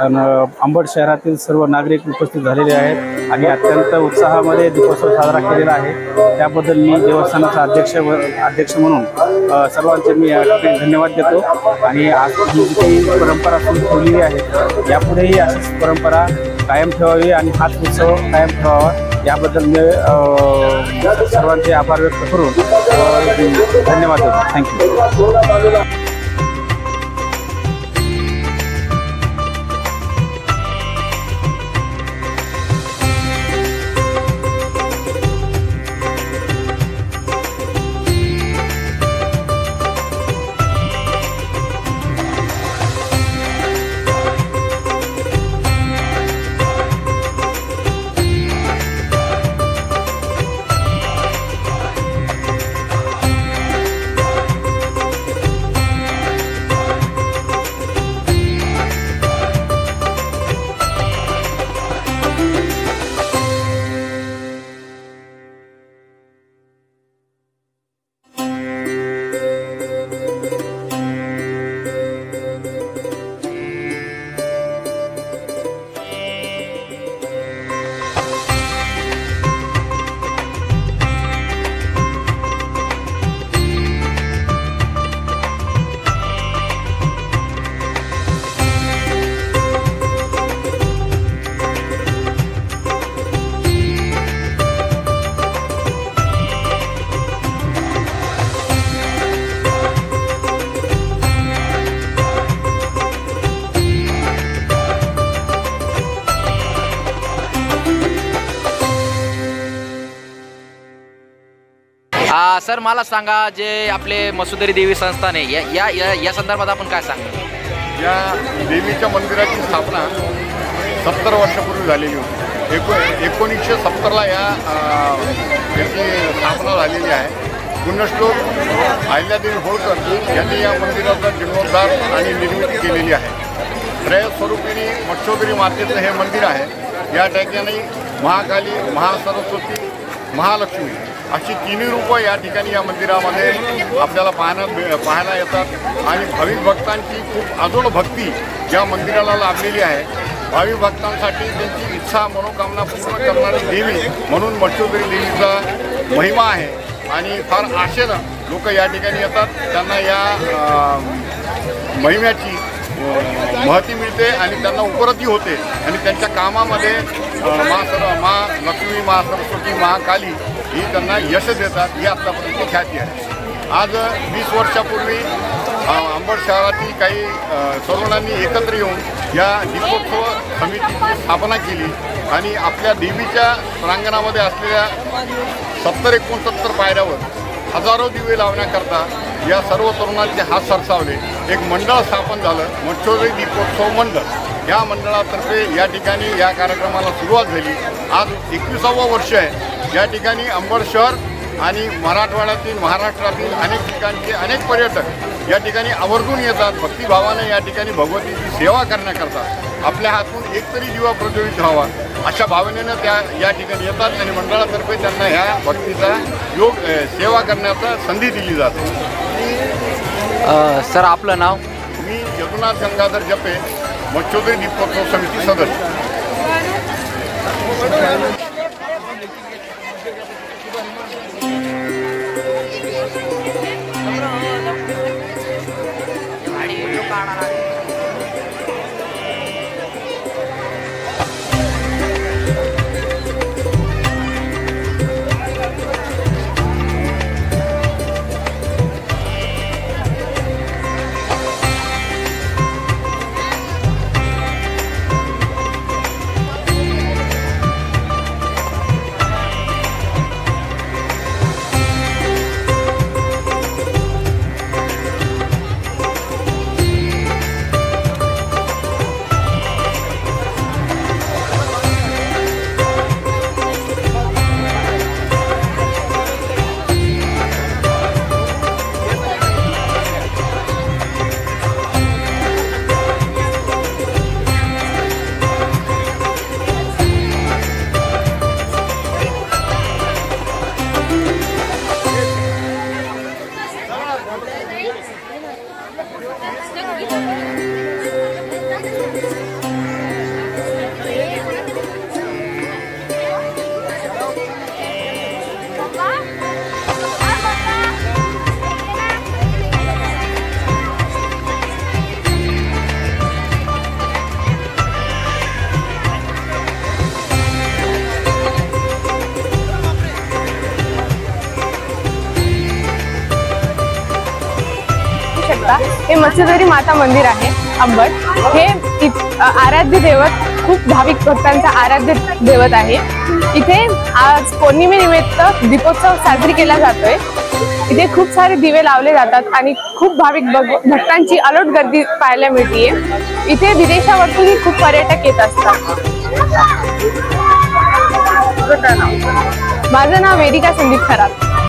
अंबड शहरातील सर्व नागरिक उपस्थित झालेले आहेत आणि अत्यंत उत्साहामध्ये दीपोत्सव साजरा केलेला आहे। त्याबद्दल मी देवस्थानाचा अध्यक्ष म्हणून सर्वांचे मी धन्यवाद देतो आणि आज ही जी काही परंपरा सुरू ठेवलेली आहे यापुढेही अशीच परंपरा कायम ठेवावी आणि हाच उत्सव कायम ठेवावा याबद्दल मी सर्वांचे आभार व्यक्त करून धन्यवाद देतो। थँक्यू। सर मला सांगा, जे आपले मसुदरी देवी संस्थान आहे या संदर्भात आपण काय सांगा? या देवीच्या मंदिराची स्थापना 70 वर्षापूर्वी झालेली होती। 1970ला याची स्थापना झालेली आहे। पुण्यश्लोक अहिल्यादेवी होळकर यांनी या मंदिराचा जीर्णोद्धार आणि निर्मिती केलेली आहे। त्रयस्वरूपिणी मत्स्योदरी मातेचं हे मंदिर आहे। या ठिकाणी महाकाली, महासरस्वती, महालक्ष्मी अशी तिन्ही रूपं या ठिकाणी या मंदिरामध्ये आपल्याला पाहायला येतात आणि भाविक भक्तांची खूप अजोड भक्ती या मंदिराला लाभलेली आहे। भाविक भक्तांसाठी त्यांची इच्छा मनोकामना पूर्ण करणारी देवी म्हणून मत्स्योदरी देवीचा महिमा आहे आणि फार आशेनं लोक या ठिकाणी येतात। त्यांना या महिम्याची महती मिळते आणि त्यांना उपरती होते आणि त्यांच्या कामामध्ये मा लक्ष्मी, मा सरस्वती, महाकाली ही त्यांना यश देतात। ही आत्तापर्यंत ख्याती आहे। आज 20 वर्षापूर्वी अंबड शहरातील काही तरुणांनी एकत्र येऊन या दीपोत्सव समितीची स्थापना केली आणि आपल्या देवीच्या प्रांगणामध्ये असलेल्या 70-69 पायऱ्यावर हजारो दिवे लावण्याकरता या सर्व तरुणांचे हात सरसावले। एक मंडळ स्थापन झालं, मत्स्योदरी दीपोत्सव मंडळ। या मंडळातर्फे या ठिकाणी या कार्यक्रमाला सुरुवात झाली। आज 21वा वर्ष आहे। या ठिकाणी अंबड शहर आणि मराठवाड्यातील, महाराष्ट्रातील अनेक ठिकाणचे अनेक पर्यटक या ठिकाणी आवर्जून येतात। भक्तिभावाने या ठिकाणी भगवतीची सेवा करण्याकरता आपल्या हातून एकतरी दिवा प्रज्वलित व्हावा अशा भावनेनं त्या या ठिकाणी येतात आणि मंडळातर्फे त्यांना ह्या भक्तीचा सेवा करण्याचा संधी दिली जाते। सर आपलं नाव? मी यदुनाथ गंगाधर जपे, मत्स्योदरी दीपोत्सव समिती सदस्य। शकता, हे मत्स्यधरी माता मंदिर आहे अंबड. हे आराध्य दैवत, खूप भाविक भक्तांचा आराध्य दैवत आहे. इथे आज पौर्णिमेनिमित्त दीपोत्सव साजरी केला जातोय. इथे खूप सारे दिवे लावले जातात आणि खूप भाविक भक्तांची अलोट गर्दी पाहायला मिळतीये. इथे विदेशावरतूनही खूप पर्यटक येत असतात. माझं नाव वेदिका संदीप खरात.